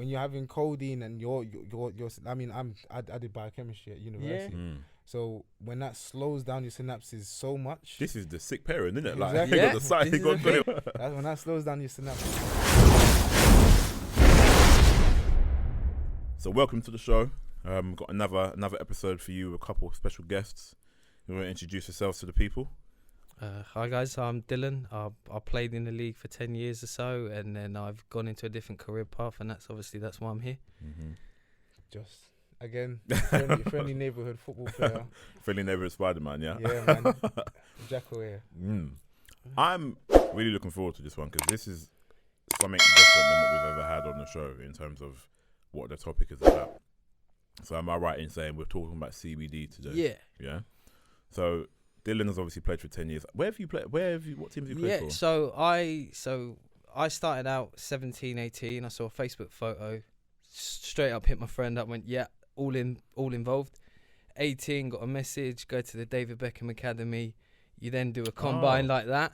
when you're having codeine and you're I mean, I did biochemistry at university. Yeah. So when that slows down your synapses so much. This is the sick parent, isn't it? Exactly. Like, you got the side, you got that's when that slows down your synapses. So welcome to the show. Got another episode for you with a couple of special guests. You want to introduce yourselves to the people? Hi guys, I'm Dylan. I played in the league for 10 years or so, and then I've gone into a different career path, and that's why I'm here. Mm-hmm. Just again, friendly neighborhood football player. Friendly neighborhood Spider-Man, yeah. Yeah, man. Jacko here. I'm really looking forward to this one because this is something different than what we've ever had on the show in terms of what the topic is about. So am I right in saying we're talking about CBD today? Yeah. Yeah. So Dylan has obviously played for 10 years. What teams have you played for? So I started out 17, 18. I saw a Facebook photo, straight up hit my friend up, went, yeah, all involved. 18, got a message, go to the David Beckham Academy. You then do a combine like that.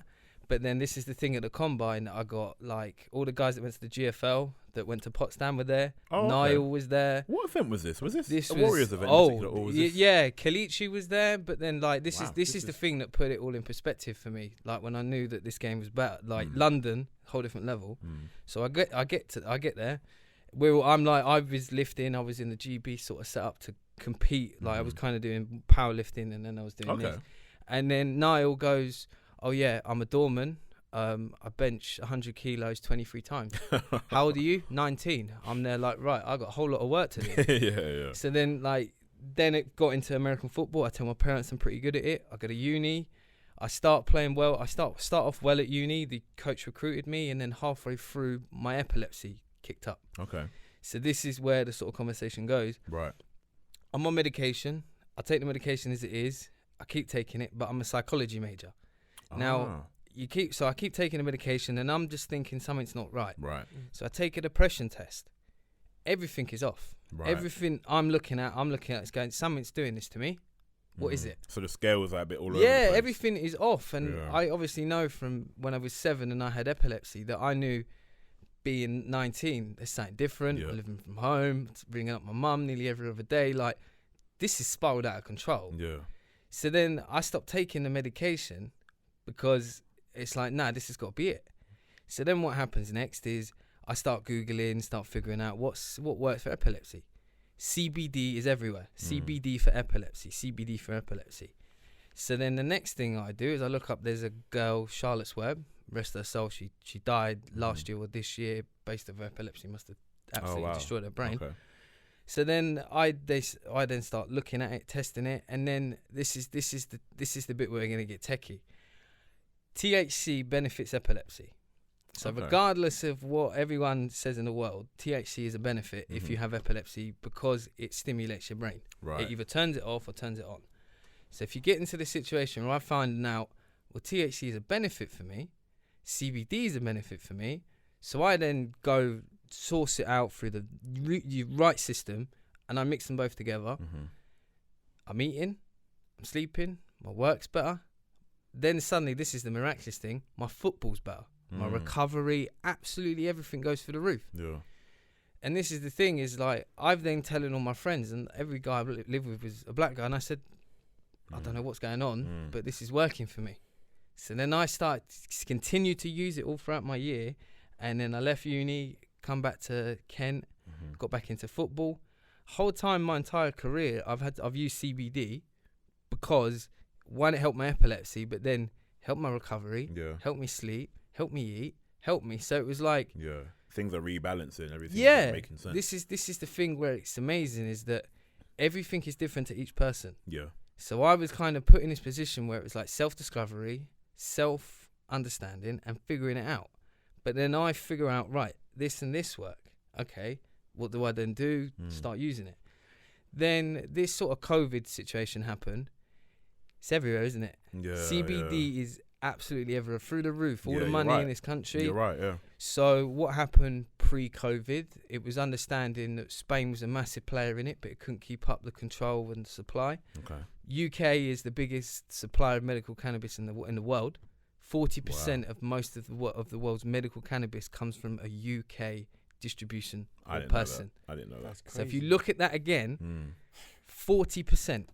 But then this is the thing at the combine, I got like all the guys that went to the GFL, that went to Potsdam were there. Niall was there. What event was this? Was this a was, Warriors event? Yeah, Kalichi was there. But then like this is the thing that put it all in perspective for me. Like when I knew that this game was better, like London, whole different level. So I get there. I was lifting. I was in the GB sort of set up to compete. Like I was kind of doing powerlifting, and then I was doing this. And then Niall goes, oh yeah, I'm a doorman. I bench 100 kilos 23 times. How old are you? 19. I'm there like, right, I got a whole lot of work to do. yeah. So then it got into American football. I tell my parents I'm pretty good at it. I go to uni. I start playing well. I start off well at uni. The coach recruited me, and then halfway through, my epilepsy kicked up. Okay. So this is where the sort of conversation goes. Right. I'm on medication. I take the medication as it is. I keep taking it, but I'm a psychology major. Now, I keep taking the medication, and I'm just thinking something's not right. Right. So I take a depression test. Everything is off. Right. Everything I'm looking at, it's going, something's doing this to me. What is it? So the scale was like a bit all over. Yeah, everything is off. And I obviously know from when I was 7 and I had epilepsy that I knew being 19, there's something different. I'm living from home, ringing up my mum nearly every other day. Like, this is spiraled out of control. Yeah. So then I stopped taking the medication because it's like, nah, this has got to be it. So then what happens next is I start Googling, start figuring out what works for epilepsy. CBD is everywhere. CBD for epilepsy, CBD for epilepsy. So then the next thing I do is I look up, there's a girl, Charlotte's Web, rest of her soul, she died last year or this year based on her epilepsy, must have absolutely destroyed her brain. Okay. So then I then start looking at it, testing it, and then this is the bit where we're going to get techie. THC benefits epilepsy. So regardless of what everyone says in the world, THC is a benefit if you have epilepsy because it stimulates your brain. Right. It either turns it off or turns it on. So if you get into this situation where I find out, well, THC is a benefit for me, CBD is a benefit for me, so I then go source it out through the right system, and I mix them both together. I'm eating, I'm sleeping, my work's better. Then suddenly, this is the miraculous thing, my football's better. My recovery, absolutely everything goes through the roof. Yeah. And this is the thing, is like, I've then telling all my friends, and every guy I lived with was a black guy, and I said, I don't know what's going on, but this is working for me. So then I continue to use it all throughout my year, and then I left uni, come back to Kent, got back into football. Whole time, my entire career, I've used CBD because one, it helped my epilepsy, but then helped my recovery, helped me sleep, helped me eat, helped me. So it was like, things are rebalancing, everything is making sense. This is the thing where it's amazing, is that everything is different to each person. Yeah. So I was kind of put in this position where it was like self-discovery, self-understanding, and figuring it out. But then I figure out, right, this and this work. Okay, what do I then do? Start using it. Then this sort of COVID situation happened. It's everywhere, isn't it? Yeah. CBD is absolutely everywhere, through the roof. All the money in this country. You're right, yeah. So what happened pre-COVID? It was understanding that Spain was a massive player in it, but it couldn't keep up the control and the supply. Okay. UK is the biggest supplier of medical cannabis in the world. 40% of most of the world's medical cannabis comes from a UK distribution I or didn't know person. that. I didn't know that. That's So if crazy. you look at that again, Mm. 40%.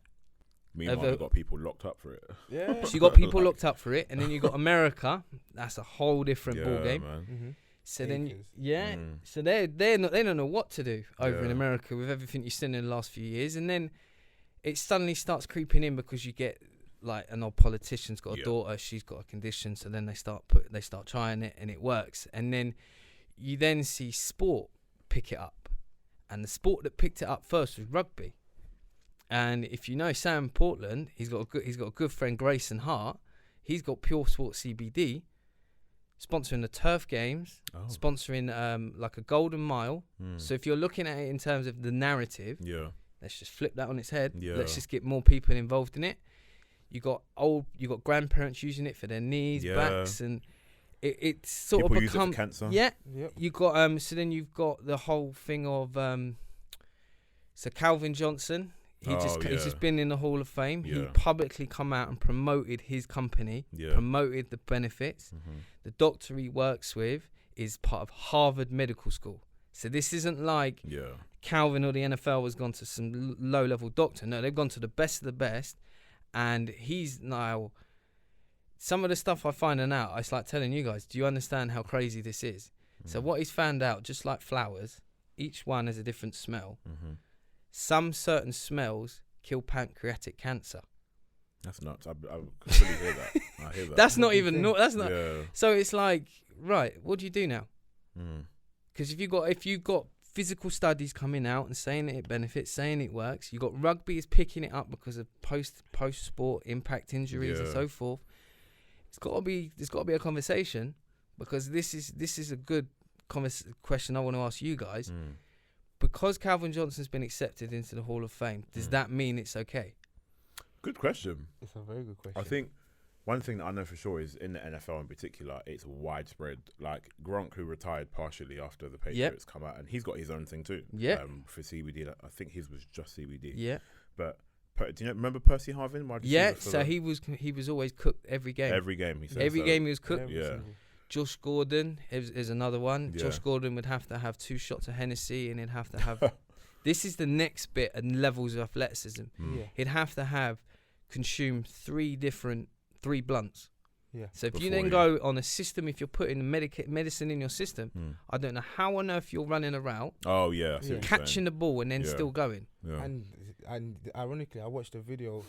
Meanwhile, Over- we've got people locked up for it. Yeah. So you got people Like- locked up for it, and then you got America. That's a whole different ball game. Man. Mm-hmm. So then, Acres. yeah. Mm. So they don't know what to do over in Yeah. America with everything you've seen in the last few years, and then it suddenly starts creeping in because you get like an old politician's got a Yeah. daughter, she's got a condition, so then they start trying it and it works, and then you then see sport pick it up, and the sport that picked it up first was rugby. And if you know Sam Portland, he's got a good friend Grayson Hart. He's got Pure Sport CBD sponsoring the turf games, Oh. sponsoring like a golden mile. Mm. So if you're looking at it in terms of the narrative, Yeah. let's just flip that on its head. Yeah. Let's just get more people involved in it. You got grandparents using it for their knees, Yeah. backs, and it's sort People of use it become for cancer. yeah. Yep. You got so then you've got the whole thing of so Calvin Johnson. He's Yeah. just been in the Hall of Fame. He Yeah. publicly come out and promoted his company, Yeah. promoted the benefits. Mhm. The doctor he works with is part of Harvard Medical School. So this isn't like Yeah. Calvin or the NFL has gone to some low-level doctor. No, they've gone to the best of the best, and he's now. Some of the stuff I finding out, it's like telling you guys. Do you understand how crazy this is? So Mm. what he's found out, just like flowers, each one has a different smell. Mhm. Some certain smells kill pancreatic cancer. That's nuts. I completely hear that. I hear that. That's not Big even. thing. No, that's not. Yeah. So it's like, right, what do you do now? Mm. Because if you've got physical studies coming out and saying that it benefits, saying it works, you got rugby is picking it up because of post sport impact injuries and Yeah. so forth. There's got to be a conversation, because this is a good question I want to ask you guys. Mm. Because Calvin Johnson's been accepted into the Hall of Fame, does Mm. that mean it's okay? Good question. It's a very good question. I think one thing that I know for sure is in the NFL in particular, it's widespread. Like Gronk, who retired partially after the Patriots come out, and he's got his own thing too. Yeah. For CBD, I think his was just CBD. Yeah. But do you remember Percy Harvin? Wide Yeah. receiver for So the- he was always cooked every game. every game he said. Every so. game he was cooked. Every Yeah. single- Josh Gordon is another one. Yeah. Josh Gordon would have to have 2 shots of Hennessy, and he'd have to have. This is the next bit and levels of athleticism. Mm. Yeah. He'd have to have consumed 3 blunts. Yeah. So if you Before then you- go on a system, if you're putting medicine in your system, Mm. I don't know how on earth you're running a route, Oh yeah, I see Yeah. what you're catching saying. the ball, and then Yeah. still going. Yeah. And ironically, I watched a video.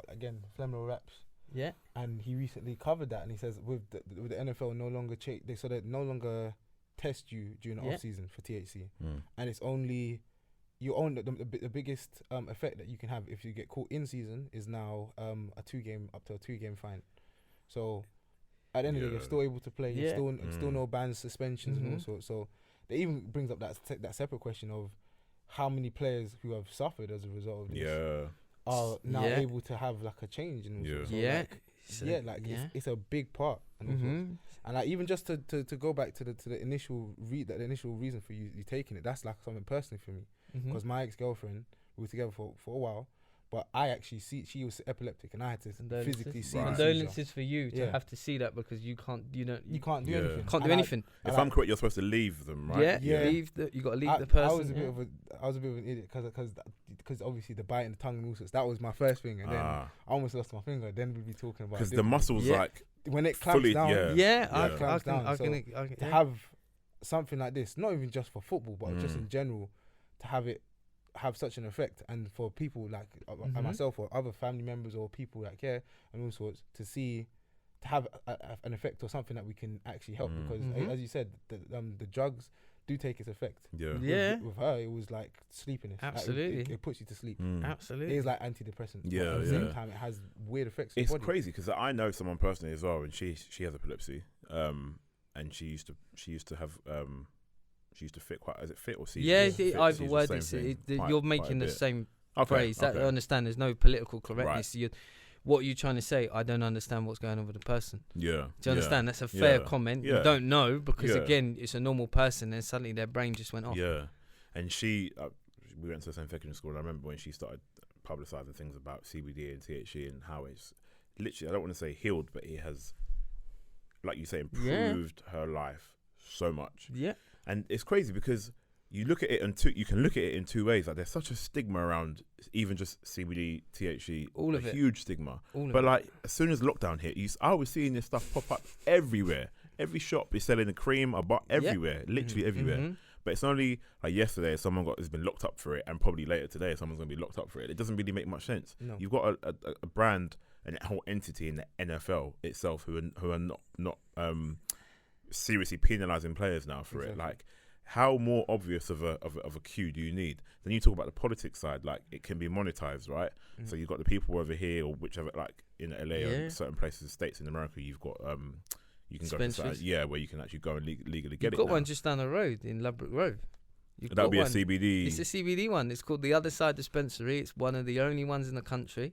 Again, Flemmo Raps, Yeah. and he recently covered that, and he says with the NFL no longer they no longer test you during the Yeah. off season for THC, Mm. and it's only you own the biggest effect that you can have if you get caught in season is now up to a 2-game fine. So at the end of the day, you're Yeah. still able to play. Yeah. Still no bans, suspensions, and all Mhm. sorts. So that even brings up that separate question of how many players who have suffered as a result of this Yeah. are now Yeah. able to have like a change. And all Yeah. sorts. So Yeah. like, So, yeah, it's a big part. And, all sorts. Mhm. And like even just to go back to the initial the initial reason for you taking it, that's like something personally for me. Mhm. Because my ex-girlfriend, we were together for a while, but I actually she was epileptic, and I had to Condolences. physically see Right. the seizure. Condolences for you to Yeah. have to see that, because you can't You can't do Yeah. anything. can't do And anything. If and I'm correct, you're supposed to leave them, right? Yeah, Yeah. you got to leave I, the person. I was a bit of an idiot because obviously the bite in the tongue and all sorts. That was my first thing, and then I almost lost my finger. Then we'd be talking about because this. the muscles Yeah. like when it clamps fully- down. yeah. yeah, Yeah. I Clamps can, down, I so can, I To can, have something like this, not even just for football, but just Mm. in general, to have such an effect, and for people like Mhm. myself or other family members or people that care and all sorts, to have an effect or something that we can actually help. Mm. Because Mhm. as you said, the drugs do take its effect. yeah. Yeah. With her, it was like sleepiness. Like, Absolutely. it puts you to sleep. Mm. It absolutely. is like antidepressants. but Yeah, at the same yeah. time, it has weird effects on It's the body. crazy because I know someone personally as well, and she has epilepsy, and she used to have she used to fit quite. Is it fit or seizure? Yeah, Fit, either seizure, word same is thing, quite- you're quite a making the bit. same Okay, phrase. That I okay. understand. There's no political correctness. What you're trying to say, I don't understand what's going on with the person. Yeah. Do you understand? That's a fair Yeah. comment. Yeah. You don't know because Yeah. again, it's a normal person, and suddenly their brain just went off. Yeah, and we went to the same secondary school, and I remember when she started publicising things about CBD and THC and how it's literally, I don't want to say healed, but it has, like you say, improved her life so much. Yeah. And it's crazy because you look at it you can look at it in two ways. Like there's such a stigma around even just CBD, THC, all of it, huge stigma. All of but it. like as soon as lockdown hit, I was seeing this stuff pop up everywhere. Every shop is selling a cream, a bar, everywhere, literally everywhere. Mm-hmm. But it's only like yesterday someone has been locked up for it, and probably later today someone's gonna be locked up for it. It doesn't really make much sense. No. You've got a brand and a whole entity in the NFL itself who are not seriously penalising players now for it. Like, how more obvious of a cue do you need? Then you talk about the politics side, like it can be monetized, right? So you've got the people over here or whichever, like in LA or certain places, states in America, you've got you can go to side, where you can actually go and legally get it. You've got one just down the road in Ladbroke Grove. That would be a CBD. It's a CBD one. It's called the Other Side Dispensary. It's one of the only ones in the country.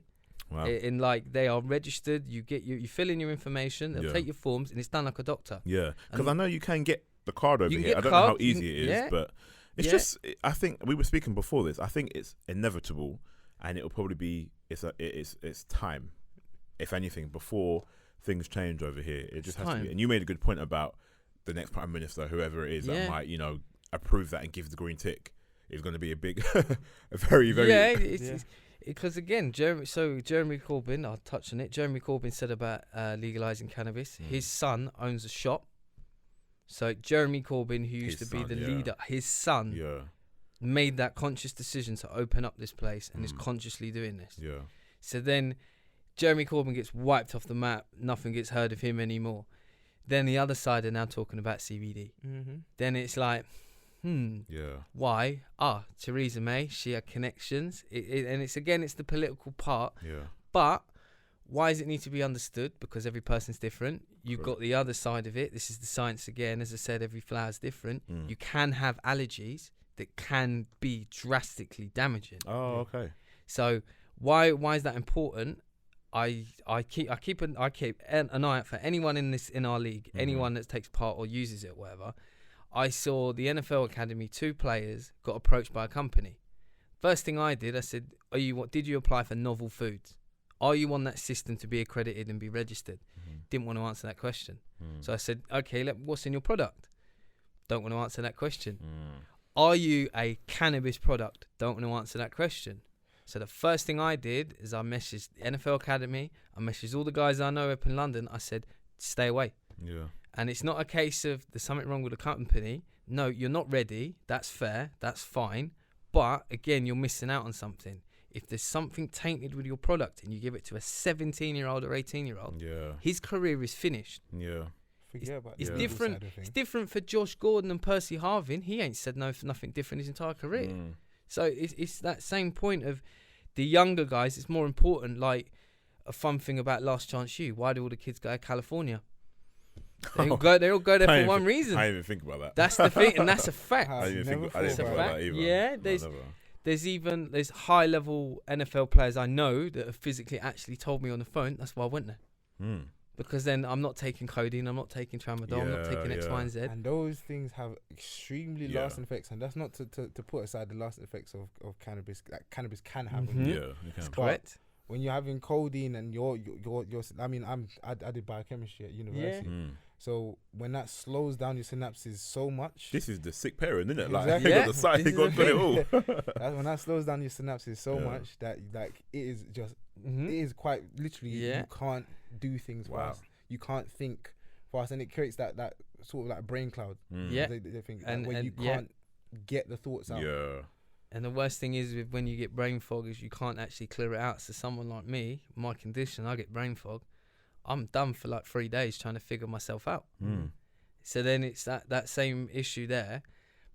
Wow. In like they are registered. You fill in your information. They'll take your forms, and it's done like a doctor. Yeah, because I know you can get the card over here. I don't know how easy it is, but it's just. I think we were speaking before this. I think it's inevitable, and it'll probably be. It's time, if anything, before things change over here. It just has to be. And you made a good point about the next prime minister, whoever it is, that might approve that and give the green tick. Is going to be a big, a very because again, Jeremy Corbyn, I'll touch on it. Jeremy Corbyn said about legalising cannabis. His son owns a shop. So Jeremy Corbyn, who used to be the leader, his son made that conscious decision to open up this place and is consciously doing this. Yeah. So then Jeremy Corbyn gets wiped off the map. Nothing gets heard of him anymore. Then the other side are now talking about CBD. Then it's like, why? Theresa May, she had connections. And it's the political part. Yeah. But why does it need to be understood? Because every person's different. You've got the other side of it. This is the science again. As I said, every flower's different. You can have allergies that can be drastically damaging. Oh, okay. So why is that important? I keep an eye out for anyone in our league, anyone that takes part or uses it, whatever. I saw the NFL Academy, 2 players got approached by a company. First thing I did, I said, did you apply for novel foods? Are you on that system to be accredited and be registered? Didn't want to answer that question. So I said, okay, what's in your product? Don't want to answer that question. Are you a cannabis product? Don't want to answer that question. So the first thing I did is I messaged the NFL Academy. I messaged all the guys I know up in London. I said, stay away. Yeah. And it's not a case of there's something wrong with the company. No, you're not ready. That's fair. That's fine. But again, you're missing out on something. If there's something tainted with your product and you give it to a 17-year-old or 18-year-old, his career is finished. Yeah. It's different. It's different for Josh Gordon and Percy Harvin. He ain't said no for nothing different his entire career. So it's that same point of the younger guys. It's more important. Like a fun thing about Last Chance U. Why do all the kids go to California? They all go there for one reason. I didn't even think about that. That's the thing, and that's a fact. I didn't think about that either. Yeah, there's high level NFL players I know that have physically actually told me on the phone. That's why I went there. Because then I'm not taking codeine, I'm not taking tramadol, I'm not taking X, Y, and Z. And those things have extremely lasting effects, and that's not to put aside the lasting effects of cannabis that cannabis can have. That's correct. When you're having codeine and you're I mean, I did biochemistry at university. So when that slows down your synapses so much, this is the sick parent, isn't it? Exactly. Like, got the side, got it all. When that slows down your synapses so much that like it is just it is quite literally you can't do things fast. You can't think fast, and it creates that sort of like brain cloud. They think where you can't get the thoughts out. Yeah. And the worst thing is when you get brain fog is you can't actually clear it out. So someone like me, my condition, I get brain fog. I'm done for like 3 days trying to figure myself out. So then it's that same issue there.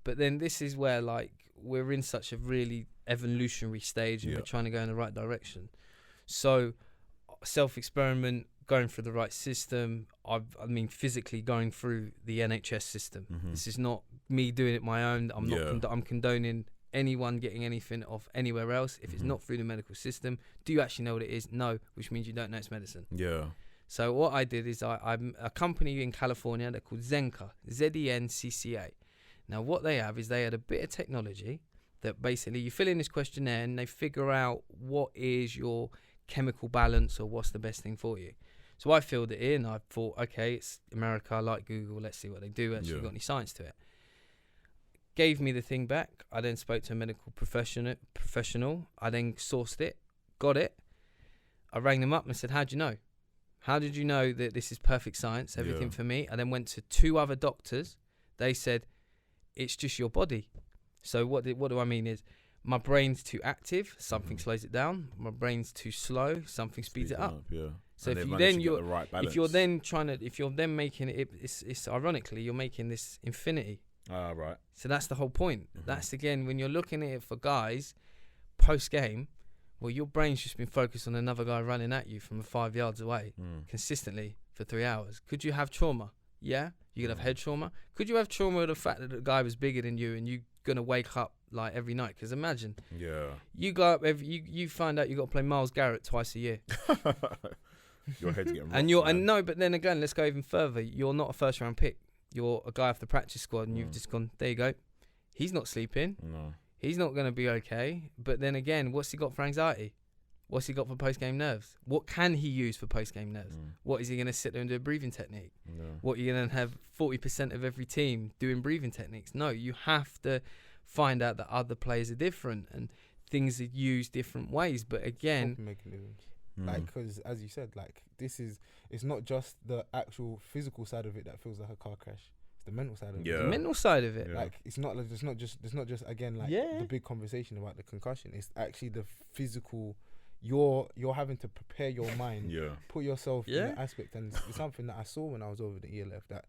But then this is where like we're in such a really evolutionary stage and we're trying to go in the right direction. So self-experiment, going through the right system. I mean physically going through the NHS system. This is not me doing it my own. I'm condoning anyone getting anything off anywhere else. If it's not through the medical system, do you actually know what it is? No, which means you don't know it's medicine. Yeah. So what I did is I'm a company in California, they're called Zenka, ZENCCA. Now what they have is they had a bit of technology that basically you fill in this questionnaire and they figure out what is your chemical balance or what's the best thing for you. So I filled it in. I thought, okay, it's America, I like Google, let's see what they do. Actually got any science to it. gave me the thing back. I then spoke to a medical professional. I then sourced it, got it. I rang them up and said, how do you know? How did you know that this is perfect science, everything for me? I then went to 2 other doctors. They said, it's just your body. So what do I mean is, my brain's too active, something slows it down. My brain's too slow, something speeds it up. So and if you're then making it, it's ironically, you're making this infinity. Ah, right. So that's the whole point. That's again, when you're looking at it for guys, post game, well, your brain's just been focused on another guy running at you from 5 yards away consistently for 3 hours. Could you have trauma? Yeah. You could have head trauma. Could you have trauma with the fact that the guy was bigger than you and you gonna wake up like every night? Because imagine, you go up you find out you got to play Miles Garrett twice a year. Your head's getting rocked, but then again, let's go even further. You're not a first round pick. You're a guy off the practice squad, and you've just gone, there you go. He's not sleeping. No. He's not gonna be okay. But then again, what's he got for anxiety? What's he got for post-game nerves? What can he use for post-game nerves? What is he going to sit there and do a breathing technique? No. What, you're going to have 40% of every team doing breathing techniques? No, you have to find out that other players are different and things are used different ways. But again, like, because as you said, like, it's not just the actual physical side of it that feels like a car crash. It's the mental side of it. The mental side of it. Like, it's not just again like the big conversation about the concussion. It's actually the physical. You're having to prepare your mind, put yourself in the aspect, and it's something that I saw when I was over the ELF, that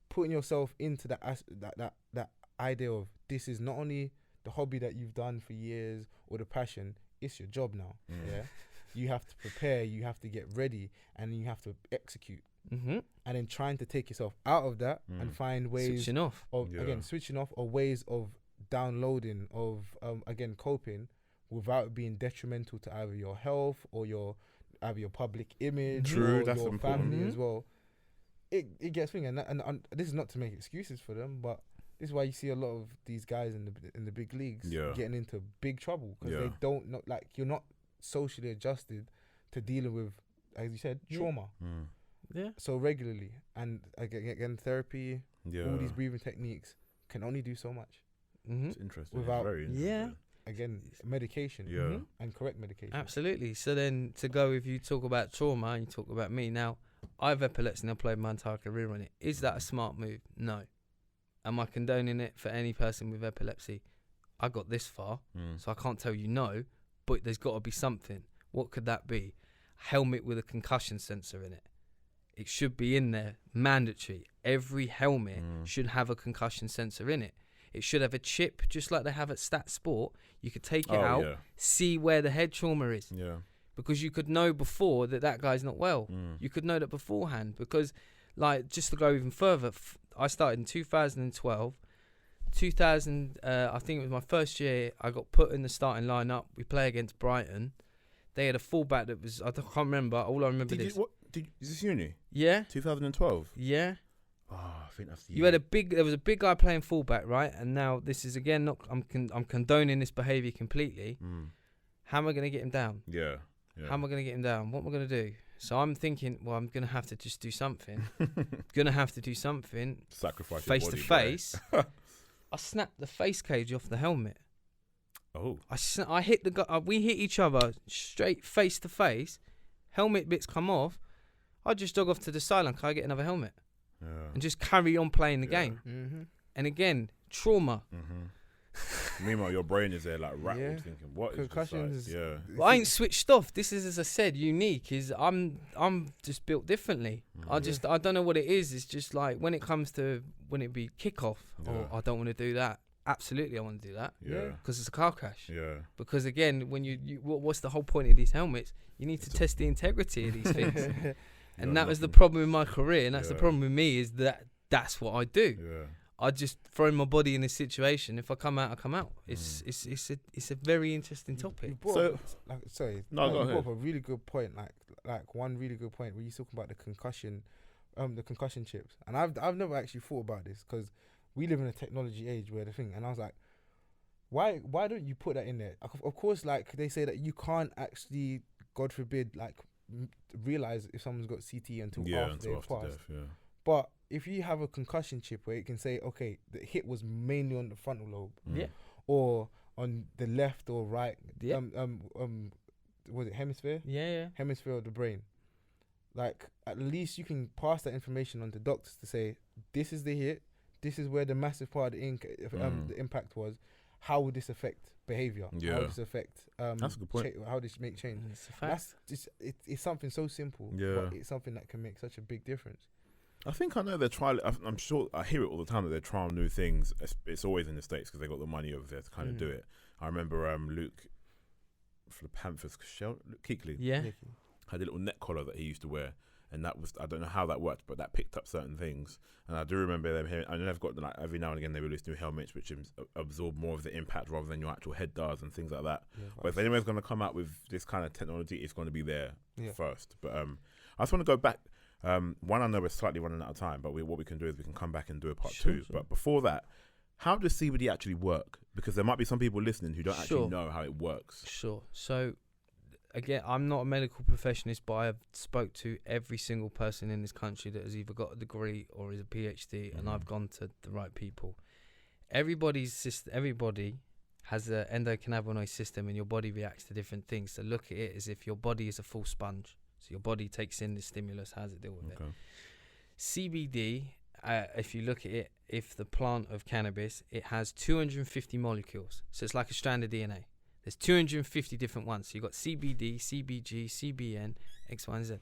putting yourself into that idea of, this is not only the hobby that you've done for years or the passion, it's your job now. You have to prepare, you have to get ready, and you have to execute. And then trying to take yourself out of that and find ways switching off or ways of downloading, of again coping, without being detrimental to either your health or your public image or that's your family as well. It gets thing, and this is not to make excuses for them, but this is why you see a lot of these guys in the big leagues getting into big trouble, because they don't know, like, you're not socially adjusted to dealing with, as you said, trauma. So regularly, and again therapy, all these breathing techniques can only do so much. It's interesting. Without very interesting. Again, medication and correct medication. Absolutely. So then, to go, if you talk about trauma and you talk about me, now I have epilepsy and I played my entire career on it. Is that a smart move? No. Am I condoning it for any person with epilepsy? I got this far, so I can't tell you no, but there's got to be something. What could that be? Helmet with a concussion sensor in it. It should be in there, mandatory. Every helmet should have a concussion sensor in it. It should have a chip, just like they have at Stat Sport. You could take it out, see where the head trauma is. Because you could know before that guy's not well. You could know that beforehand. Because, like, just to go even further, I started in 2012. I think it was my first year, I got put in the starting lineup. We play against Brighton. They had a fullback that was, I can't remember. All I remember is this uni? Yeah. 2012? Yeah. Oh, I think that's the year. There was a big guy playing fullback, right? And now this is again not. I'm condoning this behaviour completely. How am I going to get him down? Yeah. How am I going to get him down? What am I going to do? So I'm thinking, well, I'm going to have to just do something. Gonna have to do something. Sacrifice face to face. I snapped the face cage off the helmet. Oh. I hit the guy. We hit each other straight face to face. Helmet bits come off. I just jog off to the sideline. Can I get another helmet? And just carry on playing the game. And again, trauma. Meanwhile, your brain is there like rattled, thinking, "What concussions?" Is this, Well, I ain't switched off. This is, as I said, unique. Is I'm just built differently. I don't know what it is. It's just like when it comes to when it be kickoff. Oh, I don't want to do that. Absolutely, I want to do that. Because it's a car crash. Because again, when what's the whole point of these helmets? You need to test the integrity of these things. And that was the problem in my career, and that's the problem with me, is that's what I do. I just throw my body in this situation. If I come out, I come out. It's a very interesting topic. Go ahead. Brought up a really good point, like one really good point where you're talking about the concussion chips. And I've never actually thought about this, because we live in a technology age where and I was like, why don't you put that in there? Of course, like they say that you can't actually, God forbid, like realize if someone's got CT until after they've passed. But if you have a concussion chip where it can say, okay, the hit was mainly on the frontal lobe, or on the left or right, was it hemisphere? Hemisphere of the brain. Like, at least you can pass that information on to doctors to say, this is the hit, this is where the massive part of the impact was. How would this affect behavior? How would this affect that's a good point. How would this make change? That's just it's something so simple, but it's something that can make such a big difference. I think I know they're trying. I'm sure I hear it all the time that they're trying new things. It's always in the States because they got the money over there to kind of do it. I remember Luke for the Panthers, Kuechly, had a little neck collar that he used to wear, and that was, I don't know how that worked, but that picked up certain things. And I do remember them hearing, and they've got, like, every now and again they release new helmets which absorb more of the impact rather than your actual head does and things like that. But if anyone's going to come out with this kind of technology, it's going to be there first. But I just want to go back. One, I know we're slightly running out of time, but what we can do is we can come back and do a part two. But before that, how does CBD actually work? Because there might be some people listening who don't actually know how it works. So, again, I'm not a medical professionist, but I've spoke to every single person in this country that has either got a degree or is a PhD, and I've gone to the right people. Everybody has an endocannabinoid system, and your body reacts to different things. So look at it as if your body is a full sponge. So your body takes in the stimulus, how does it deal with it? CBD, if you look at it, if the plant of cannabis, it has 250 molecules. So it's like a strand of DNA. There's 250 different ones. So you've got CBD, CBG, CBN, X, Y, and Z.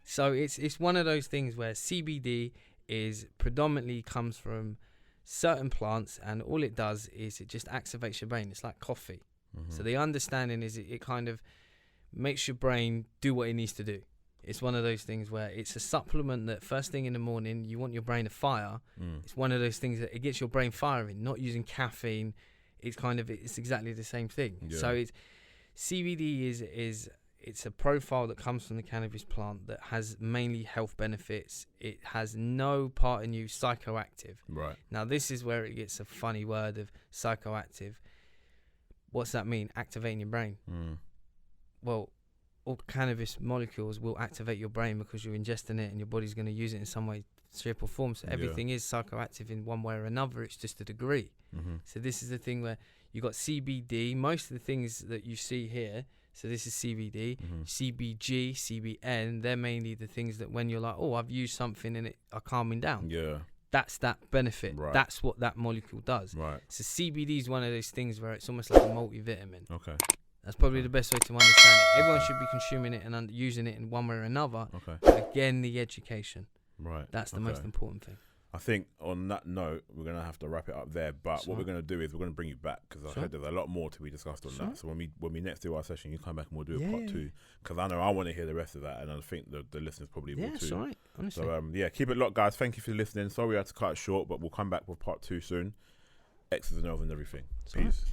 So it's one of those things where CBD is predominantly comes from certain plants, and all it does is it just activates your brain. It's like coffee. So the understanding is it kind of makes your brain do what it needs to do. It's one of those things where it's a supplement that first thing in the morning, you want your brain to fire. It's one of those things that it gets your brain firing, not using caffeine. It's exactly the same thing. So CBD is it's a profile that comes from the cannabis plant that has mainly health benefits. It has no part in you psychoactive. Right. Now this is where it gets a funny word of psychoactive. What's that mean? Activating your brain. Well, all cannabis molecules will activate your brain because you're ingesting it and your body's going to use it in some way, shape or form. So everything is psychoactive in one way or another. It's just a degree. So this is the thing where you got CBD. Most of the things that you see here, so this is CBD, CBG, CBN, they're mainly the things that when you're like, oh, I've used something and it are calming down. That's that benefit. That's what that molecule does. So CBD is one of those things where it's almost like a multivitamin. That's probably the best way to understand it. Everyone should be consuming it and using it in one way or another. But again, the education. That's the most important thing. I think on that note, we're going to have to wrap it up there. But what we're going to do is we're going to bring you back because I heard there's a lot more to be discussed on that. So when we next do our session, you come back and we'll do a part two because I know I want to hear the rest of that, and I think the listeners probably will too. That's right, honestly. So keep it locked, guys. Thank you for listening. Sorry we had to cut it short, but we'll come back with part two soon. Exs and Os and everything. Peace.